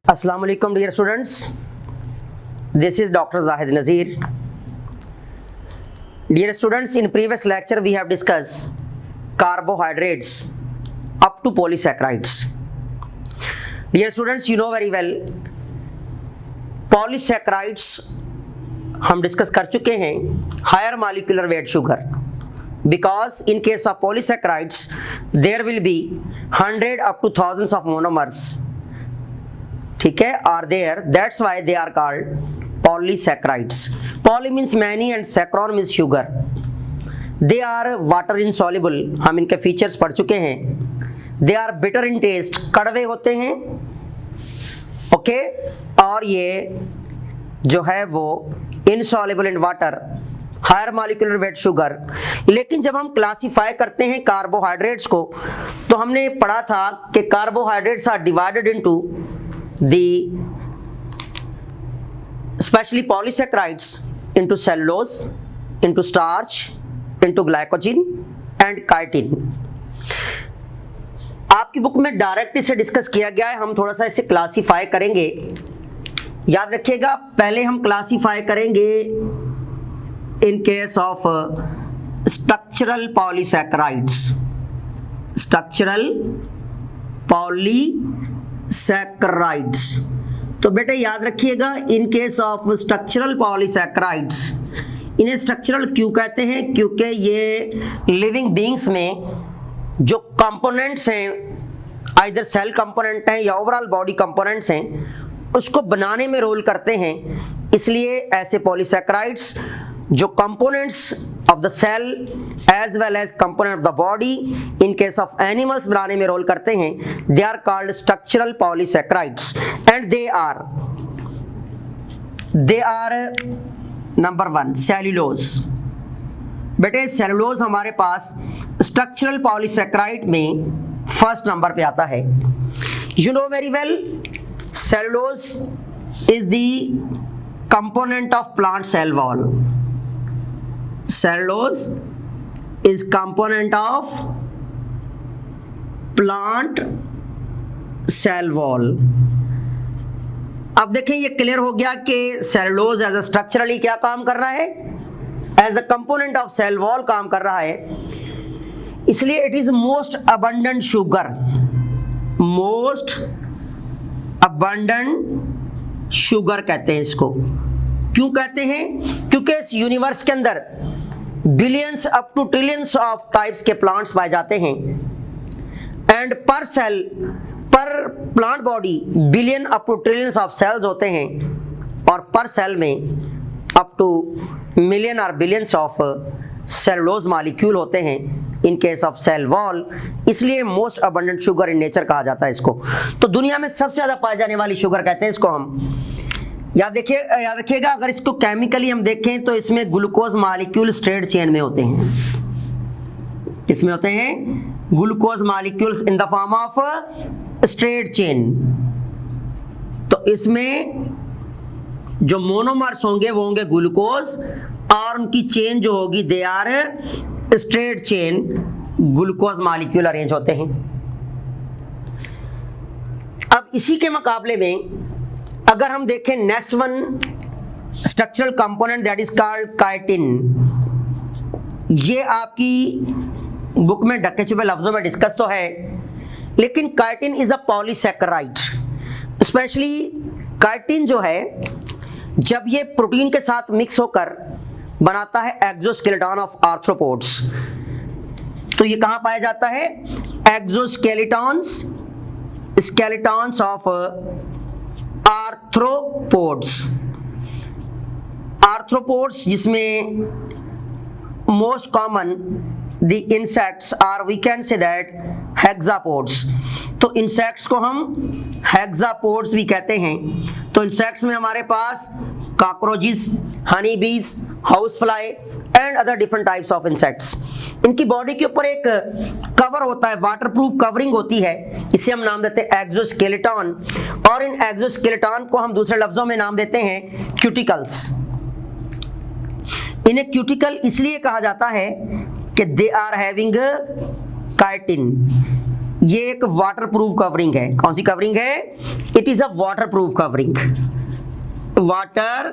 Assalamu alaikum dear students, this is Dr. Zahid Nazir. Dear students, in previous lecture we have discussed carbohydrates up to polysaccharides. Dear students, you know very well polysaccharides हम discuss कर चुके हैं higher molecular weight sugar, because in case of polysaccharides there will be 100 up to thousands of monomers, ठीक है, are there, that's why they are called polysaccharides. Poly means many and saccharon means sugar. They are water insoluble, हम इनके features पढ़ चुके हैं. They are bitter in taste, कड़वे होते हैं, ओके, और ये जो है वो insoluble in water, higher molecular weight sugar. लेकिन जब हम क्लासिफाई करते हैं कार्बोहाइड्रेट्स को तो हमने पढ़ा था कि carbohydrates are divided into the especially polysaccharides into cellulose, into starch, into glycogen and chitin. आपकी बुक में डायरेक्ट इसे डिस्कस किया गया है, हम थोड़ा सा इसे क्लासिफाई करेंगे. याद रखिएगा, पहले हम क्लासिफाई करेंगे इन case of structural polysaccharides. Structural polysaccharides, तो बेटे याद रखिएगा, in case of structural polysaccharides, इन्हें स्ट्रक्चरल क्यों कहते हैं? क्योंकि ये लिविंग बीइंग्स में जो कंपोनेंट्स हैं, आइदर सेल कंपोनेंट हैं या ओवरऑल बॉडी कंपोनेंट्स हैं, उसको बनाने में रोल करते हैं. इसलिए ऐसे पॉलीसैकेराइड्स जो components of the cell as well as component of the body in case of animals बनाने में रोल करते हैं, they are called structural polysaccharides and they are number 1 cellulose. बेटे सेलुलोज हमारे पास स्ट्रक्चरल पॉलीसैकेराइड में फर्स्ट नंबर पे आता है. You know very well cellulose is the component of plant cell wall. Cellulose is component of plant cell wall. अब देखें, ये clear हो गया कि सेलुलोज एज अ स्ट्रक्चरली क्या काम कर रहा है, as a component of cell wall काम कर रहा है. इसलिए it is most abundant sugar. Most abundant sugar कहते हैं इसको. क्यों कहते हैं? क्योंकि इस यूनिवर्स के अंदर billions up to trillions of types के प्लांट्स पाए जाते हैं and per cell, per plant body billion up to trillions of cells होते हैं और पर सेल में अप टू मिलियन और बिलियंस ऑफ सेलुलोज मॉलिक्यूल होते हैं in case of cell wall. इसलिए most abundant sugar in nature कहा जाता है इसको. तो दुनिया में सबसे ज्यादा पाई जाने वाली शुगर कहते हैं इसको हम. याद रखिएगा, अगर इसको केमिकली हम देखें तो इसमें ग्लूकोज मॉलिक्यूल स्ट्रेट चेन में होते हैं. इसमें होते हैं glucose molecules in the form of straight chain. तो इसमें जो मोनोमर्स होंगे वो होंगे ग्लूकोज, और उनकी चेन जो होगी they are straight chain glucose molecule arrange होते हैं. अब इसी के मुकाबले में अगर हम देखें next one structural component that is called chitin. ये आपकी बुक में ढके छुपे लफ्जों में डिस्कस तो है, लेकिन chitin is a polysaccharide. Specially chitin जो है, जब ये प्रोटीन के साथ मिक्स होकर बनाता है एक्सोस्केलेटन ऑफ आर्थ्रोपोड्स, तो ये कहां पाया जाता है? Skeletons of arthropods. आर्थ्रोपोड्स जिसमें most common the insects are, we can say that hexapods. तो इंसेक्ट्स को हम हेक्सापोड्स भी कहते हैं. तो इंसेक्ट्स में हमारे पास कॉकरोचेस, हनी बीज, house fly and other different types of insects. इनकी बॉडी के ऊपर एक कवर होता है, वाटरप्रूफ कवरिंग होती है, इसे हम नाम देते हैं एक्सोस्केलेटन, और इन एक्सोस्केलेटन को हम दूसरे लफ्जों में नाम देते हैं क्यूटिकल्स. इन्हें क्यूटिकल इसलिए कहा जाता है कि दे आर हैविंग काइटिन. ये एक वाटर प्रूफ कवरिंग है। कौन सी कवरिंग है? It is a water proof covering. Water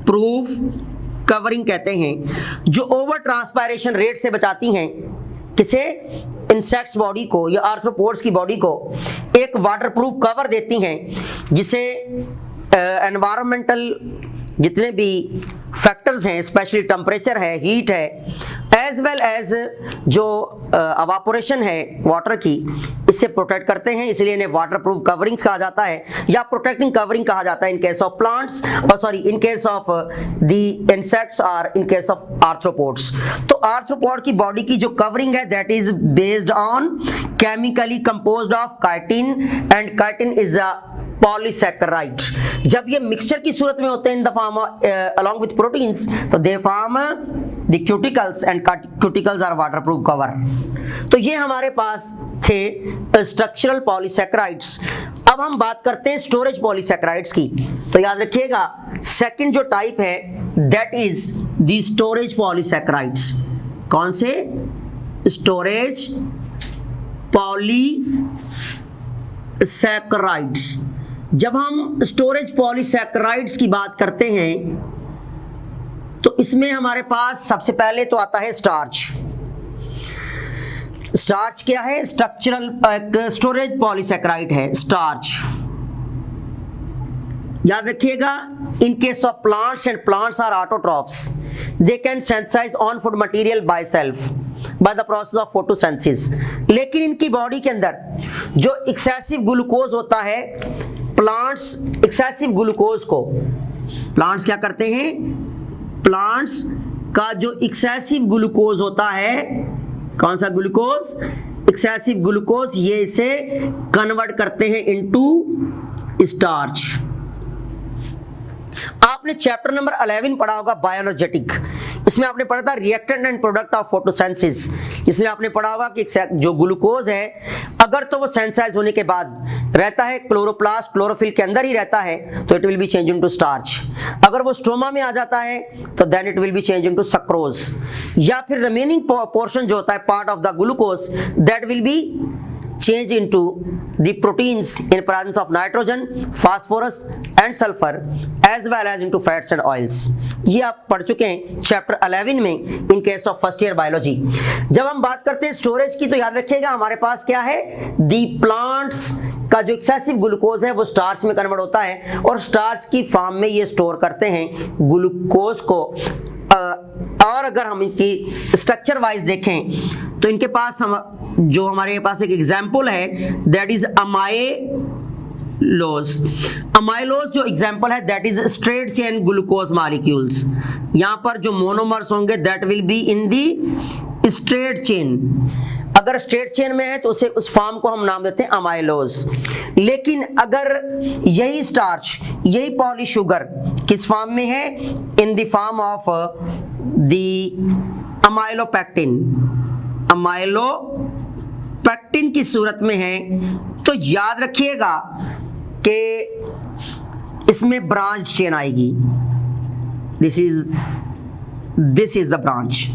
proof covering कहते हैं जो ओवर ट्रांसपायरेशन रेट से बचाती हैं किसे? इंसेक्ट्स बॉडी को या आर्थ्रोपोड्स की बॉडी को एक वाटर प्रूफ कवर देती हैं, जिसे एनवायरमेंटल जितने भी फैक्टर्स हैं, स्पेशली टेम्परेचर है, हीट है, एज वेल एज जो अवापोरेशन है वाटर की, इससे प्रोटेक्ट करते हैं। इसलिए इन्हें वाटर प्रूफ कवरिंग्स कहा जाता है या प्रोटेक्टिंग कवरिंग कहा जाता है इन केस ऑफ प्लांट्स, और sorry in case of the insects और इन केस ऑफ आर्थ्रोपोड्स। तो आर्थ्रोपोड की बॉडी की जो कवरिंग है that is based on chemically composed of chitin, and chitin is a polysaccharide. जब ये मिक्सचर की सूरत में होते हैं in the form along with proteins, तो they form the cuticles, and cuticles are waterproof cover. तो ये हमारे पास थे स्ट्रक्चरल पॉलीसैकेराइड्स। अब हम बात करते हैं स्टोरेज पॉलीसैकेराइड्स की। तो याद रखिएगा सेकंड जो टाइप है that is the storage polysaccharides. कौन से? Storage polysaccharides. जब हम स्टोरेज पॉलीसैकेराइड्स की बात करते हैं तो इसमें हमारे पास सबसे पहले तो आता है स्टार्च। स्टार्च क्या है? स्ट्रक्चरल स्टोरेज पॉलीसैकेराइड है स्टार्च। याद रखिएगा in case of plants, and plants are autotrophs, they can synthesise on food material by self by the process of photosynthesis. लेकिन इनकी बॉडी के अंदर जो एक्सेसिव ग्लूकोज होता है, प्लांट्स एक्सेसिव ग्लूकोज को, प्लांट्स क्या करते हैं? प्लांट्स का जो एक्सेसिव ग्लूकोज होता है, कौन सा ग्लूकोज? एक्सेसिव ग्लूकोज, ये इसे कन्वर्ट करते हैं इनटू स्टार्च। आपने चैप्टर नंबर 11 पढ़ा होगा बायोएनर्जेटिक। इसमें आपने पढ़ा था reactant and product of photosynthesis. इसमें आपने पढ़ा होगा कि जो ग्लूकोज है अगर तो वो सेंसाइज होने के बाद रहता है क्लोरोप्लास्ट, क्लोरोफिल के अंदर ही रहता है, तो it will be change into starch. अगर वो स्ट्रोमा में आ जाता है तो then it will be change into sucrose, या फिर रिमेनिंग पोर्शन जो होता है part of the glucose that will be change into the proteins in presence of nitrogen, phosphorus and sulfur as well as into fats and oils। ये आप पढ़ चुके हैं चैप्टर 11 में इन case of first year biology. जब हम बात करते हैं स्टोरेज की तो याद रखिएगा हमारे पास क्या है? दी प्लांट्स का जो एक्सेसिव ग्लूकोज है वो स्टार्च में कन्वर्ट होता है, और स्टार्च की फॉर्म में ये स्टोर करते हैं ग्लूकोज को। और अगर हम इनकी स्ट्रक्चर वाइज देखें तो इनके पास जो हमारे पास एक एग्जाम्पल है दैट इज अमाइलोज। अमाइलोज जो एग्जाम्पल है that is straight chain glucose molecules. यहां पर जो मोनोमर्स होंगे that will be in the straight chain. अगर स्ट्रेट चेन में है तो उसे उस फॉर्म को हम नाम देते हैं अमाइलोज। लेकिन अगर यही स्टार्च, यही पॉलीशुगर किस फॉर्म में है? इन the form of the amylopectin. Amylopectin की सूरत में है तो याद रखिएगा कि इसमें ब्रांच चेन आएगी। दिस इज द ब्रांच,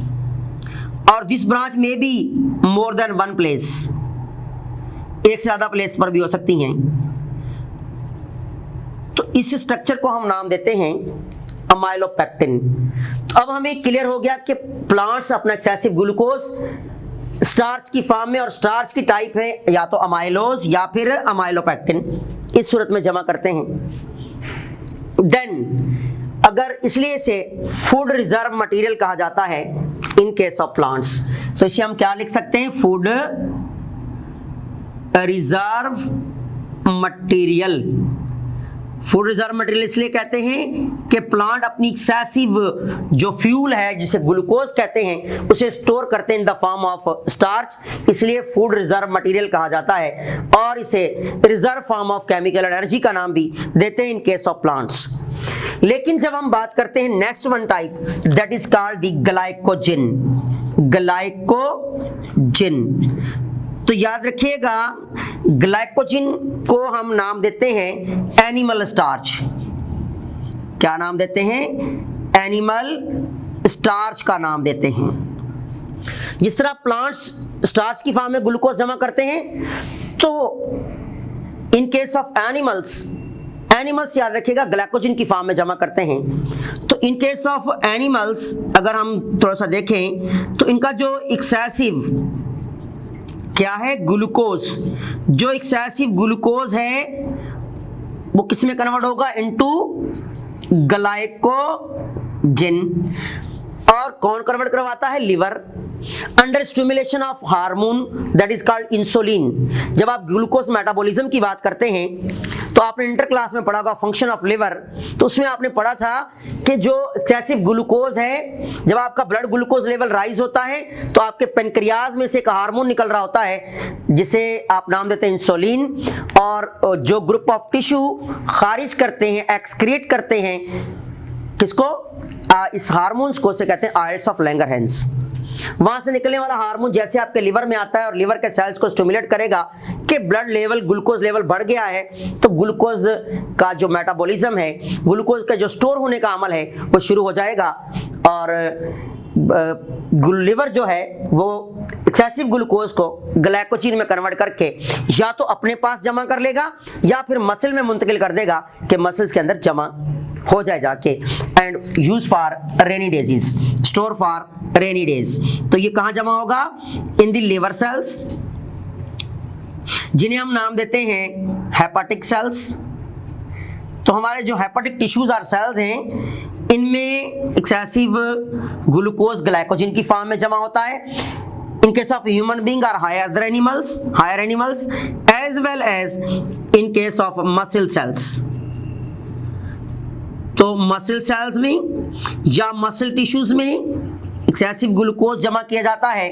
और दिस ब्रांच में be more than one place, एक से ज्यादा प्लेस पर भी हो सकती हैं। तो इस स्ट्रक्चर को हम नाम देते हैं अमाइलोपेक्टिन। तो अब हमें क्लियर हो गया कि प्लांट्स अपना एक्सेसिव ग्लूकोज स्टार्च की फॉर्म में, और स्टार्च की टाइप है या तो अमाइलोज या फिर अमाइलोपेक्टिन, इस सूरत में जमा करते हैं। देन अगर इसलिए इसे फूड रिजर्व मटेरियल कहा जाता है इन केस ऑफ प्लांट्स, तो इसे हम क्या लिख सकते हैं? Food reserve material. Food reserve material इसलिए कहते हैं कि प्लांट अपनी एक्सेसिव जो फ्यूल है जिसे ग्लूकोज कहते हैं उसे स्टोर करते हैं in the form of starch, इसलिए फूड रिजर्व मटेरियल कहा जाता है, और इसे reserve form of chemical energy का नाम भी देते हैं इन केस ऑफ प्लांट्स। लेकिन जब हम बात करते हैं next one type that is called the glycogen. Glycogen, तो याद रखिएगा ग्लाइकोजन को हम नाम देते हैं एनिमल स्टार्च। क्या नाम देते हैं? एनिमल स्टार्च का नाम देते हैं। जिस तरह प्लांट्स स्टार्च की फॉर्म में ग्लूकोज जमा करते हैं, तो इन केस ऑफ एनिमल्स याद रखिएगा ग्लाइकोजन की फॉर्म में जमा करते हैं। तो इन केस ऑफ एनिमल्स अगर हम थोड़ा सा देखें तो इनका जो एक्सेसिव क्या है, ग्लूकोज, जो एक्सेसिव ग्लूकोज है वो किस में कन्वर्ट होगा, इनटू ग्लाइकोजन। और कौन कन्वर्ट करवाता है, liver, under stimulation of hormone that is called insulin. जब आप ग्लूकोज मेटाबॉलिज्म की बात करते हैं तो आपने इंटर क्लास में पढ़ा होगा फंक्शन ऑफ लिवर, तो उसमें आपने पढ़ा था कि जो एक्सेसिव ग्लूकोज है, जब आपका ब्लड ग्लूकोज लेवल राइज होता है तो आपके पेनक्रियाज में से एक हार्मोन निकल रहा होता है जिसे आप नाम देते हैं इंसुलिन, और जो ग्रुप ऑफ टिश्यू खारिज करते हैं, एक्सक्रीट करते हैं किसको, इस हार्मोन्स को से कहते हैं आइल्स ऑफ लैंगरहैंस। वहां से निकलने वाला हार्मोन जैसे आपके लिवर में आता है और लिवर के सेल्स को स्टिमुलेट करेगा कि ब्लड लेवल, ग्लूकोज लेवल बढ़ गया है, तो ग्लूकोज का जो मेटाबॉलिज्म है, ग्लूकोज का जो स्टोर होने का अमल है वो शुरू हो जाएगा, और लिवर जो है वो एक्सेसिव ग्लूकोज को ग्लाइकोजन में कन्वर्ट करके या तो अपने पास जमा कर लेगा या फिर मसल में मुंतकिल कर देगा कि मसल्स के अंदर जमा हो जाए जाके, and use for rainy days, store for rainy days. तो ये कहां जमा होगा, इन द लिवर सेल्स, जिन्हें हम नाम देते हैं हेपाटिक सेल्स। तो हमारे जो हेपाटिक टिश्यूज और सेल्स हैं इनमें एक्सेसिव ग्लूकोज ग्लाइकोजन की फॉर्म में जमा होता है। In case of human being और higher animals as well as in case of muscle cells. तो मसल सेल्स में या मसल टिश्यूज में एक्सेसिव ग्लूकोज जमा किया जाता है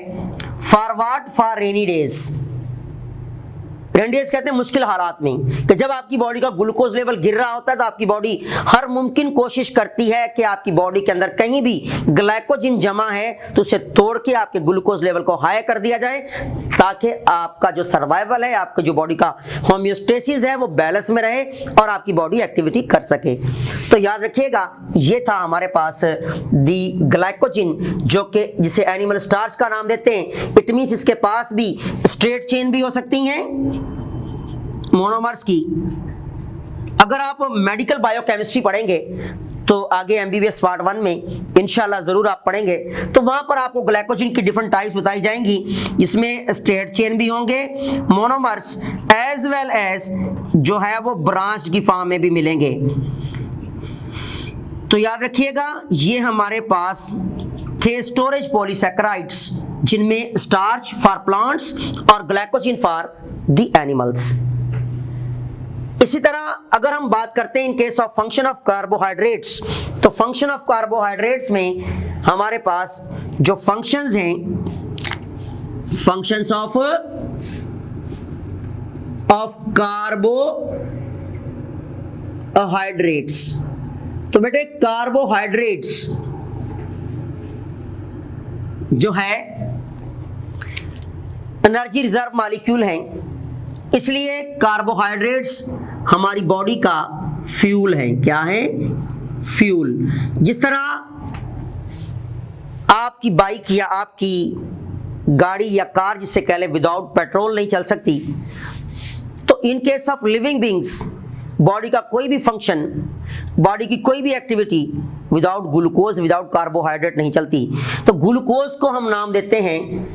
for what, for rainy days. Rainy days कहते हैं मुश्किल हालात में, कि जब आपकी बॉडी का ग्लूकोज लेवल गिर रहा होता है तो आपकी बॉडी हर मुमकिन कोशिश करती है कि आपकी बॉडी के अंदर कहीं भी ग्लाइकोजन जमा है तो उसे तोड़ के आपके ग्लूकोज लेवल को हाई कर दिया जाए, ताकि आपका जो सर्वाइवल है, आपका जो बॉडी का होम्योस्टेसिस है वो बैलेंस में रहे और आपकी बॉडी एक्टिविटी कर सके। तो याद रखिएगा ये था हमारे पास दी ग्लाइकोजन, जो कि जिसे एनिमल स्टार्च का नाम देते हैं। इट मींस इसके पास भी स्ट्रेट चेन भी हो सकती हैं मोनोमर्स की। अगर आप मेडिकल बायोकेमिस्ट्री पढ़ेंगे तो आगे एमबीबीएस पार्ट 1 में इंशाल्लाह जरूर आप पढ़ेंगे, तो वहां पर आपको ग्लाइकोजन की डिफरेंट टाइप्स बताई जाएंगी, जिसमें स्ट्रेट चेन भी होंगे, मोनोमर्स एज वेल एज जो है वो ब्रांच की फॉर्म में भी मिलेंगे। तो याद रखिएगा ये हमारे पास थे स्टोरेज पॉलीसैकेराइड्स, जिनमें स्टार्च फॉर प्लांट्स और ग्लाइकोजन फॉर द एनिमल्स। इसी तरह अगर हम बात करते हैं in case of function of carbohydrates, तो फंक्शन ऑफ कार्बोहाइड्रेट्स में हमारे पास जो फंक्शंस हैं, फंक्शंस ऑफ कार्बोहाइड्रेट्स। तो बेटे कार्बोहाइड्रेट्स जो है एनर्जी रिजर्व मॉलिक्यूल हैं, इसलिए कार्बोहाइड्रेट्स हमारी बॉडी का फ्यूल है। क्या है? फ्यूल। जिस तरह आपकी बाइक या आपकी गाड़ी या कार जिसे कह लें विदाउट पेट्रोल नहीं चल सकती, तो इन case of living beings body का कोई भी फंक्शन, बॉडी की कोई भी activity without glucose, without carbohydrate नहीं चलती। तो ग्लूकोज को हम नाम देते हैं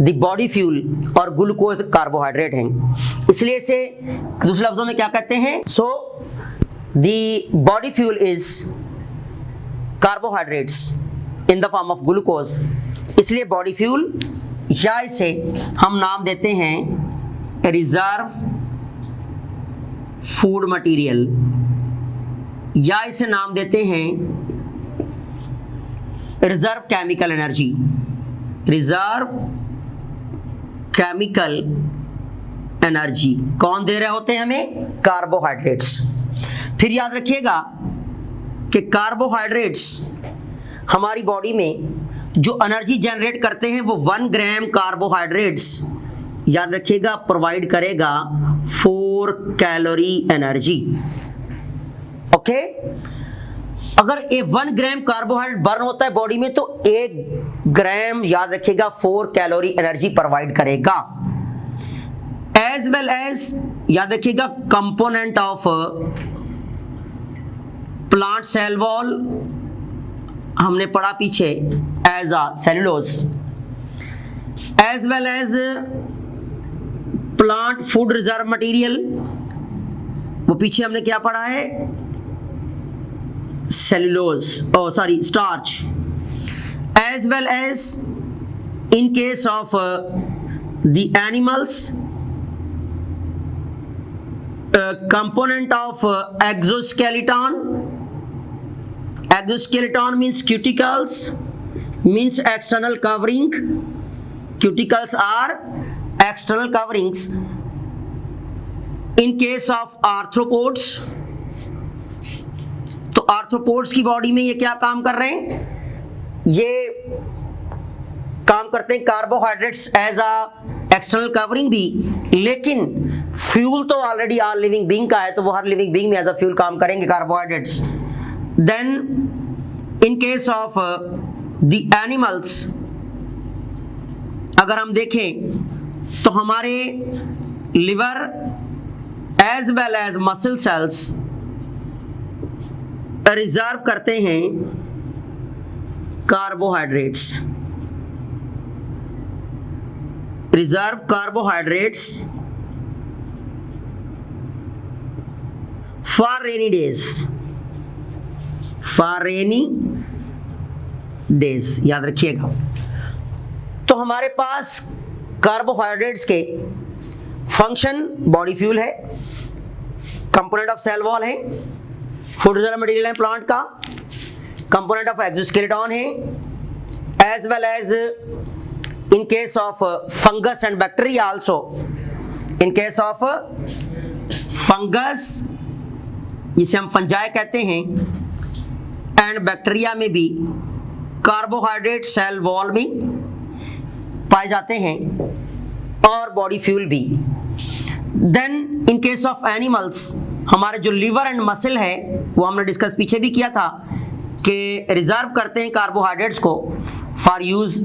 द बॉडी फ्यूल और ग्लूकोज कार्बोहाइड्रेट हैं, इसलिए इसे दूसरे लफ्जों में क्या कहते हैं? So the body fuel is carbohydrates in the form of glucose, इसलिए बॉडी फ्यूल, या इसे हम नाम देते हैं रिजर्व फूड मटेरियल, या इसे नाम देते हैं reserve chemical energy. Reserve chemical energy कौन दे रहे होते हैं हमें? कार्बोहाइड्रेट्स। फिर याद रखिएगा कि कार्बोहाइड्रेट्स हमारी बॉडी में जो एनर्जी जनरेट करते हैं वो 1 ग्राम कार्बोहाइड्रेट्स, याद रखिएगा, प्रोवाइड करेगा 4 कैलोरी एनर्जी। ओके, अगर 1 ग्राम कार्बोहाइड्रेट बर्न होता है बॉडी में तो 1 ग्राम, याद रखिएगा 4 कैलोरी एनर्जी प्रोवाइड करेगा। एज वेल एज याद रखिएगा component of plant cell wall, हमने पढ़ा पीछे as a cellulose, as well as plant food reserve material, वो पीछे हमने क्या पढ़ा है, cellulose, starch, as well as in case of the animals component of exoskeleton. Exoskeleton means cuticles, means external covering. Cuticles are external coverings. In case of arthropods, तो arthropods की body में ये क्या काम कर रहे हैं, ये काम करते हैं carbohydrates as a external covering भी, लेकिन फ्यूल तो ऑलरेडी ऑल लिविंग बीइंग का है, तो वो हर लिविंग बीइंग में एज अ फ्यूल काम करेंगे carbohydrates. Then in case of the animals अगर हम देखें तो हमारे liver as well as muscle cells reserve करते हैं carbohydrates, reserve carbohydrates for rainy days, for rainy days, याद रखिएगा। तो हमारे पास कार्बोहाइड्रेट्स के फंक्शन बॉडी फ्यूल है, कंपोनेंट ऑफ सेल वॉल है, फूड रिजर्व मटेरियल है प्लांट का, कंपोनेंट ऑफ एक्सोस्केलेटन है, as well as in case of fungus and bacteria also, in case of fungus जिसे हम फंजाई कहते हैं एंड बैक्टीरिया में भी कार्बोहाइड्रेट सेल वॉल में पाए जाते हैं और बॉडी फ्यूल भी। Then in case of animals हमारे जो लिवर एंड मसल है वो हमने डिस्कस पीछे भी किया था कि रिजर्व करते हैं कार्बोहाइड्रेट्स को for use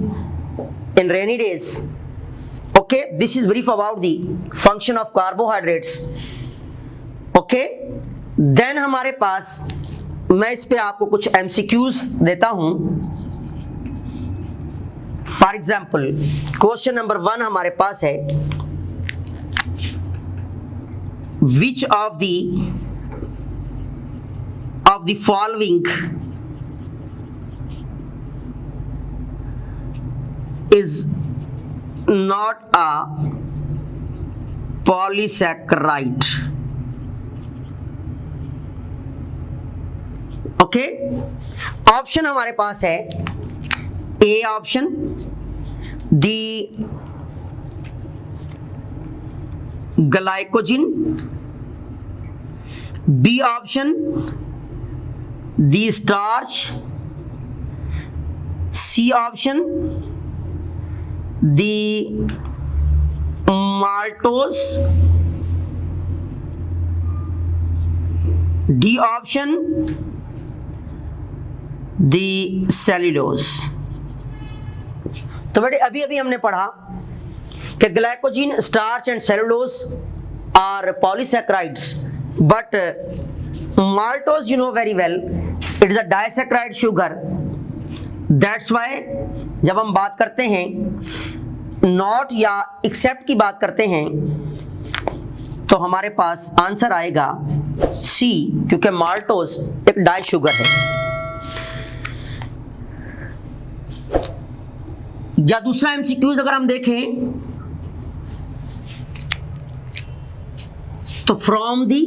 in rainy days. Okay, this is brief about the function of carbohydrates. Okay, then हमारे पास, मैं इस पे आपको कुछ एमसीक्यूज देता हूं। फॉर एग्जाम्पल क्वेश्चन नंबर 1 हमारे पास है, which of the following is not a polysaccharide? Okay, option हमारे पास है A option the glycogen, B option the starch, C option the maltose, D option the cellulose. तो बेटे अभी अभी हमने पढ़ा कि glycogen, starch and cellulose are polysaccharides, but maltose you know very well it is a disaccharide sugar. That's why जब हम बात करते हैं नॉट या एक्सेप्ट की बात करते हैं तो हमारे पास आंसर आएगा सी, क्योंकि माल्टोज एक डाई शुगर है। या दूसरा एमसीक्यूज अगर हम देखें तो from the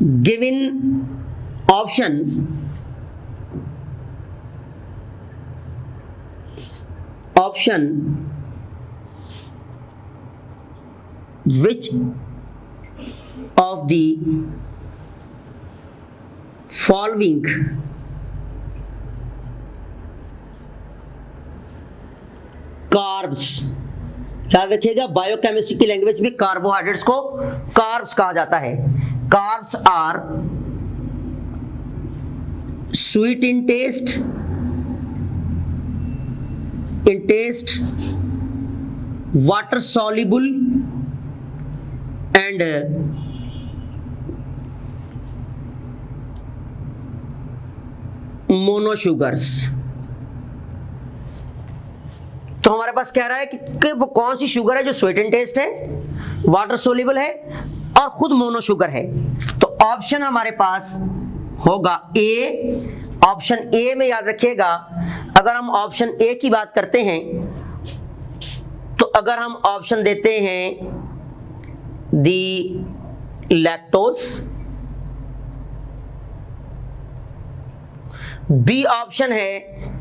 given option which of the following carbs, याद रखिएगा बायोकेमिस्ट्री की लैंग्वेज में कार्बोहाइड्रेट्स को कार्ब्स कहा जाता है। Carbs are sweet in taste, water soluble, and mono sugars. तो हमारे पास कह रहा है कि वो कौन सी शुगर है जो स्वीट इन टेस्ट है, वाटर सोल्यूबल है और खुद मोनो शुगर है। तो ऑप्शन हमारे पास होगा ए। ऑप्शन ए में याद रखिएगा, अगर हम ऑप्शन ए की बात करते हैं तो अगर हम ऑप्शन देते हैं दी लैक्टोज, बी ऑप्शन है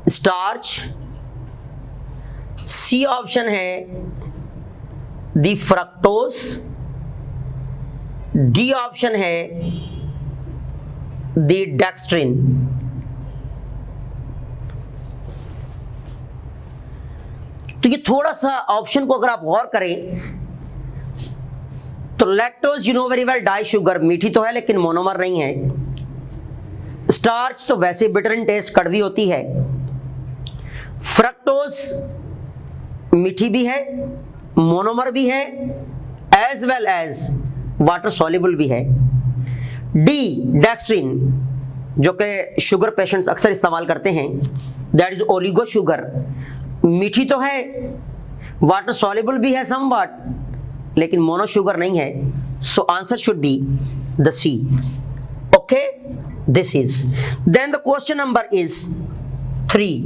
स्टार्च, सी ऑप्शन है दी फ्रक्टोज, डी ऑप्शन है दी डेक्स्ट्रिन। तो ये थोड़ा सा ऑप्शन को अगर आप गौर करें तो lactose you know very well di sugar, मीठी तो है लेकिन मोनोमर नहीं है। स्टार्च तो वैसे बिटर इन टेस्ट, कड़वी होती है। फ्रक्टोज मीठी भी है, मोनोमर भी है, as well as water soluble भी है। डी डेक्स्ट्रिन, जो कि शुगर पेशेंट्स अक्सर इस्तेमाल करते हैं, दैट इज ओलिगो शुगर, मीठी तो है, वाटर सॉल्युबल भी है समवट, लेकिन मोनो शुगर नहीं है। So answer should be the C. Okay, this is. Then the question number is 3.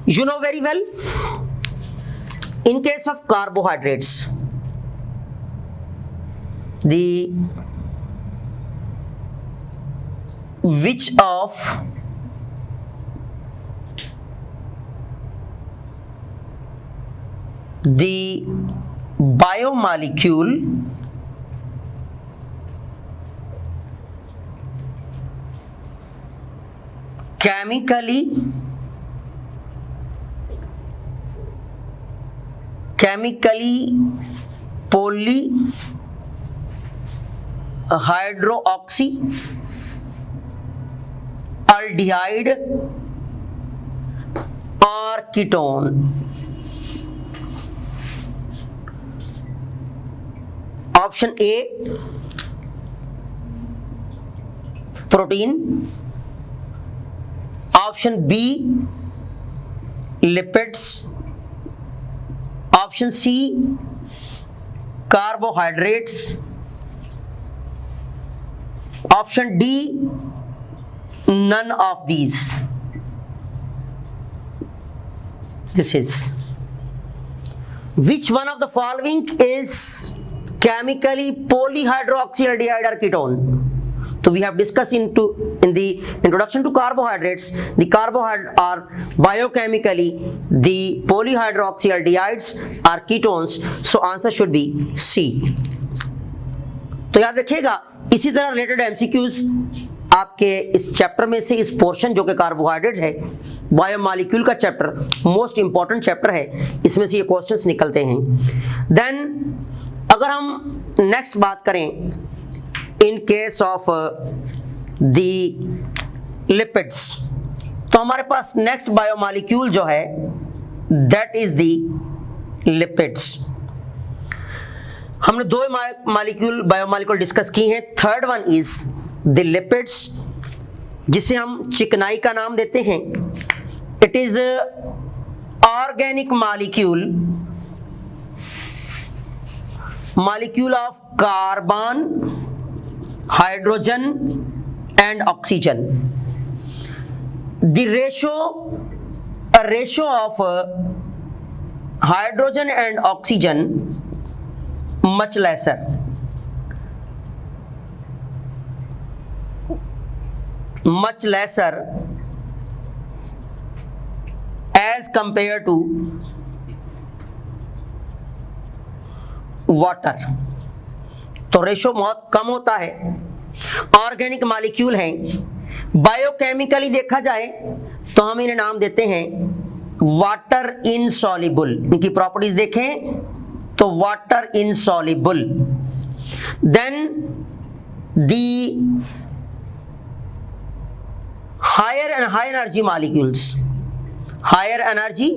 You know very well, in case of carbohydrates, which of the biomolecule chemically polyhydroxy aldehyde or ketone? Option A protein, option B lipids, option C carbohydrates, option D none of these. This is which one of the following is chemically polyhydroxyaldehyde or ketone? So we have discussed in the introduction to carbohydrates, the carbohydrates are biochemically the polyhydroxyaldehydes are ketones, so answer should be C. तो याद रखिएगा, इसी तरह related MCQs आपके इस chapter में से, इस पोर्शन जो कि कार्बोहाइड्रेट है, बायोमॉलिक्यूल का चैप्टर मोस्ट इंपॉर्टेंट चैप्टर है, इसमें से ये क्वेश्चंस निकलते हैं। देन अगर हम नेक्स्ट बात करें इन केस ऑफ दी लिपिड्स, तो हमारे पास नेक्स्ट बायोमॉलिक्यूल जो है दैट इज दी लिपिड्स। हमने दो बायोमॉलिक्यूल डिस्कस की हैं, third one is the lipids, जिसे हम चिकनाई का नाम देते हैं। It is organic molecule of carbon, hydrogen and oxygen. The ratio of hydrogen and oxygen much lesser. As compared to water. तो रेशो बहुत कम होता है। ऑर्गेनिक मॉलिक्यूल हैं, बायोकेमिकली देखा जाए तो हम इन्हें नाम देते हैं वाटर इनसॉल्युबल। इनकी प्रॉपर्टीज देखें तो water insoluble. Then the higher and high energy molecules, higher energy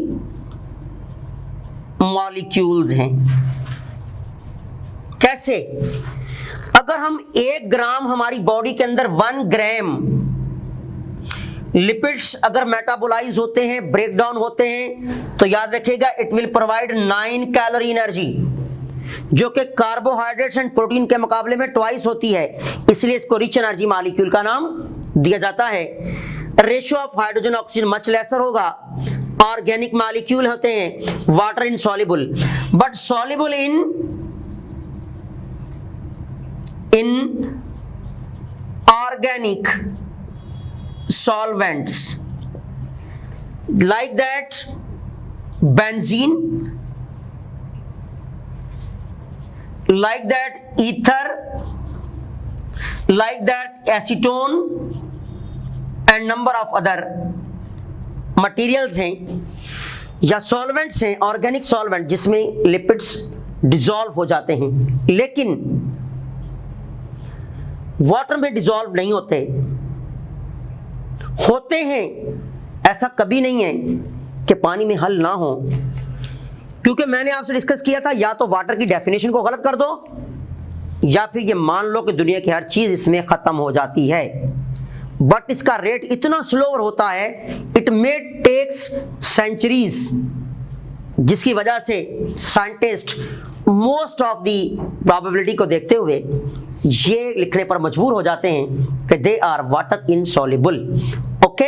molecules हैं। कैसे? अगर हम 1 ग्राम हमारी बॉडी के अंदर 1 ग्राम लिपिड्स अगर मेटाबोलाइज होते हैं, ब्रेक डाउन होते हैं, तो याद रखिएगा it will provide 9 calorie energy, जो कि कार्बोहाइड्रेट्स एंड प्रोटीन के मुकाबले में ट्वाइस होती है, इसलिए इसको रिच एनर्जी मॉलिक्यूल का नाम दिया जाता है। Ratio of hydrogen oxygen much laser होगा। ऑर्गेनिक मॉलिक्यूल होते हैं water insoluble, but soluble in organic solvents like that benzene, like that ether, like that acetone and number of other materials हैं या solvents हैं, organic solvent जिसमें lipids dissolve हो जाते हैं, लेकिन water में dissolve नहीं होते हैं। ऐसा कभी नहीं है कि पानी में हल ना हो, क्योंकि मैंने आपसे डिस्कस किया था या तो वाटर की डेफिनेशन को गलत कर दो या फिर ये मान लो कि दुनिया की हर चीज इसमें खत्म हो जाती है, बट इसका रेट इतना स्लोअर होता है, इट मे टेक्स सेंचुरीज, जिसकी वजह से scientist most of the probability को देखते हुए ये लिखने पर मजबूर हो जाते हैं कि they are water insoluble. Okay,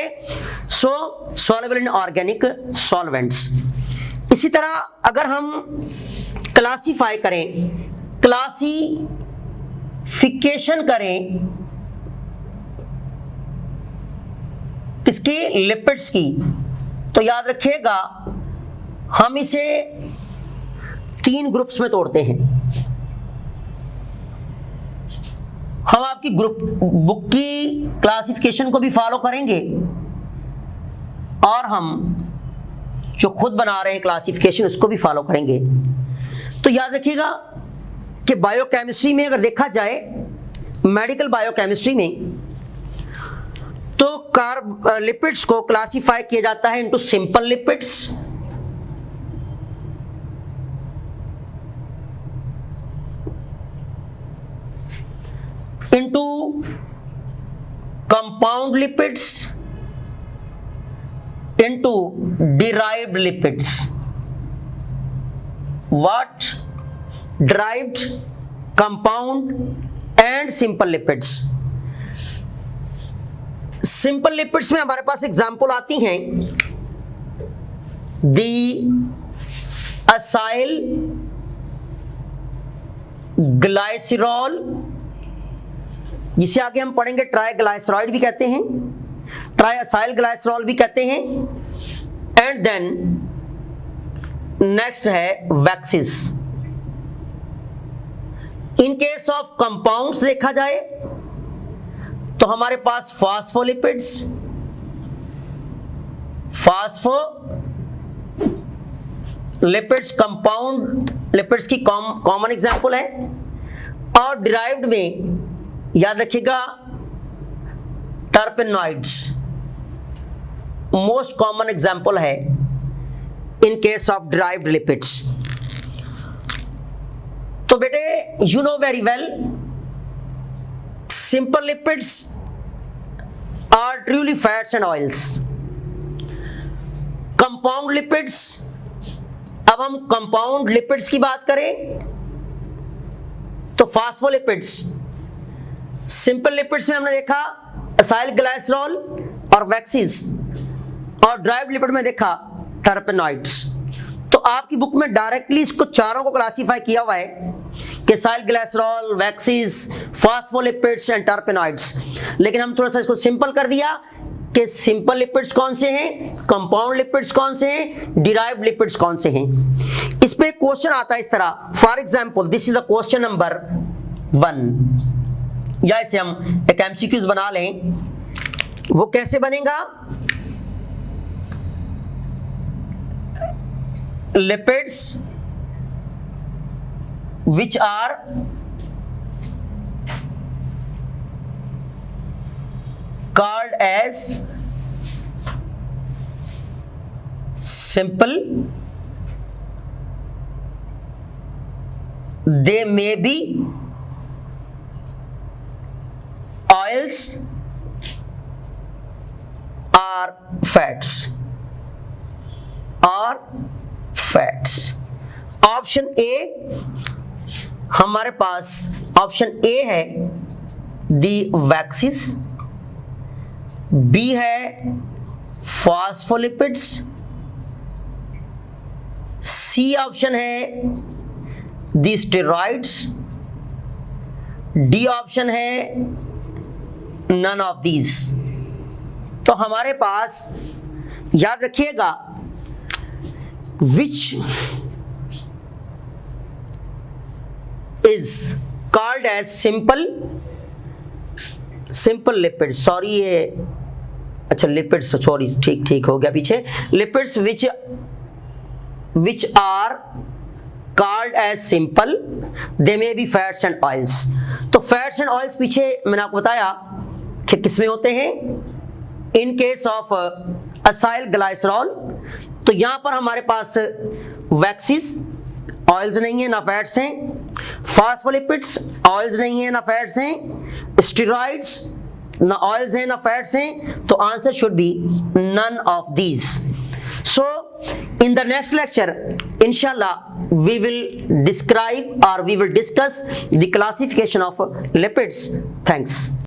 so soluble in organic solvents. इसी तरह अगर हम क्लासिफाई करें, क्लासिफिकेशन करें किसकी? लिपिड्स की, तो याद रखिएगा हम इसे 3 ग्रुप्स में तोड़ते हैं। हम आपकी ग्रुप बुक की क्लासिफिकेशन को भी फॉलो करेंगे और हम जो खुद बना रहे हैं क्लासिफिकेशन उसको भी फॉलो करेंगे। तो याद रखिएगा कि बायोकेमिस्ट्री में अगर देखा जाए, मेडिकल बायोकेमिस्ट्री में, तो लिपिड्स को क्लासिफाई किया जाता है into simple lipids, into compound lipids, into derived lipids. What? Derived, compound and simple lipids. Simple lipids में हमारे पास एग्जाम्पल आती हैं दी असाइल ग्लाइसरॉल, जिसे आगे हम पढ़ेंगे ट्राइग्लाइसराइड भी कहते हैं, ट्राइअसाइल ग्लाइसरॉल भी कहते हैं, एंड देन नेक्स्ट है waxes. In case of compounds देखा जाए तो हमारे पास फॉस्फोलिपिड्स, फास्फोलिपिड्स कंपाउंड लिपिड्स की कॉमन एग्जांपल है, और डिराइव्ड में याद रखिएगा टर्पेनॉइड्स मोस्ट कॉमन एग्जांपल है in case of derived lipids. तो बेटे you know very well, simple lipids are truly fats and oils. Compound lipids, अब हम compound lipids की बात करें तो phospholipids, simple lipids में हमने देखा acyl glycerol और वैक्सीज, और derived lipid में देखा टर्पेनॉइड्स। तो आपकी बुक में डायरेक्टली इसको चारों को क्लासीफाई किया हुआ है कि acyl glycerol, waxes, phospholipids and टर्पेनॉइड्स, लेकिन हम थोड़ा सा इसको सिंपल कर दिया कि सिंपल लिपिड्स कौन से हैं, कंपाउंड लिपिड्स कौन से हैं, डिराइव्ड लिपिड्स कौन से हैं। इस पे क्वेश्चन आता है इस तरह, for example this is the question number 1, या इसे हम एक एमसीक्यूज बना लें। वो कैसे बनेगा? Lipids which are called as simple. They may be oils or fats. Option A हमारे पास, ऑप्शन ए है दी वैक्सीज, बी है फॉस्फोलिपिड्स, सी ऑप्शन है दी स्टेरॉइड्स, डी ऑप्शन है नन ऑफ दीज। तो हमारे पास याद रखिएगा which is called as simple lipids, sorry ये अच्छा लिपिड्स, सॉरी ठीक हो गया पीछे, lipids which are called as simple, they may be fats and oils। तो फैट्स एंड ऑयल्स पीछे मैंने आपको बताया कि किसमें होते हैं, in case of acyl glycerol. तो यहां पर हमारे पास वैक्सीज ऑयल्स नहीं है ना फैट्स हैं, फॉस्फोलिपिड्स ऑयल्स नहीं है ना फैट्स हैं, स्टेरॉइड्स ना ऑयल्स हैं ना फैट्स हैं। तो answer should be none of these. So in the next lecture inshallah we will describe or we will discuss the classification of lipids. Thanks.